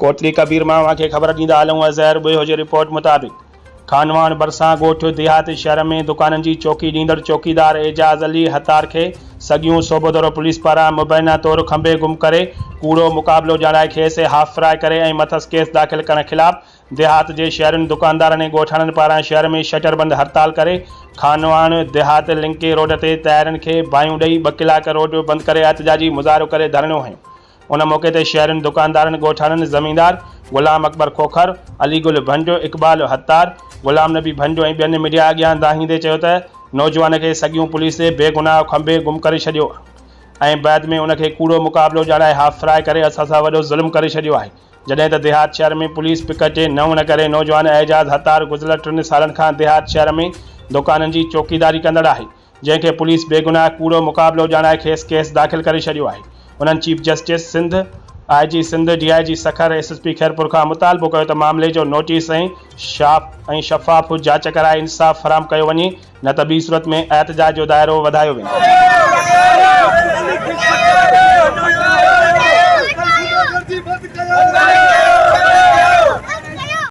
कोटली कबीर मावा के ख़बर ॾींदा हलूं अज़हर बुयो जी रिपोर्ट मुताबिक़ खानवान बरसां ॻोठ देहात शहर में दुकाननि जी चौकी ॾींदड़ चौकीदार एजाज़ अली हतार खे सॻियूं सोबोदरो पुलिस पारां मुबैना तौरु खंबे गुम करे कूड़ो मुक़ाबिलो ॼाणाए खेसि हाफ़ फ्राई करे ऐं मथसि केस दाख़िल करण ख़िलाफ़ देहात जे शहरुनि दुकानदारनि ऐं ॻोठाणनि पारां शहर में शटरबंद हड़ताल करे खानवान देहात लिंके रोड ते तयारनि खे बायूं ॾेई 2 कलाक रोड बंदि करे एहतजाजी मुज़ाहिरो करे धरणियो हंयो। उन मौक़े ते शहरुनि दुकानदारनि ॻोठाणनि ज़मींदार गुलाम अकबर खोखर, अलीगुल भंजो, इक़बाल हतार, गुलाम नबी भंजो ऐं ॿियनि मीडिया अॻियां दाहींदे चयो त नौजवान खे सॻियूं पुलिस बेगुनाह खंबे गुम करे छॾियो ऐं बैदि में उनखे कूड़ो मुक़ाबिलो ॼाणाए हाफ़ फ्राई करे असां सां वॾो ज़ुल्म करे छॾियो आहे। जॾहिं त देहात शहर में पुलिस पिकट जे न हुअण करे नौजवान एजाज़ हतार गुज़िरियल 3 सालनि खां देहात शहर में दुकाननि जी चौकीदारी कंदड़ आहे, जंहिंखे पुलिस बेगुनाह कूड़ो मुक़ाबिलो ॼाणाए खेसि केस दाख़िल करे छॾियो आहे। उन्हनि chief justice Sindh, IG Sindh, DIG Sukkur, SSP Khairpur खां मुतालबो कयो त मामले जो नोटिस ऐं शफ़ाफ़ जांच कराए इंसाफ़ फराहम कयो वञे, न त ॿी सूरत में एहतजाज जो दाइरो वधायो वेंदो।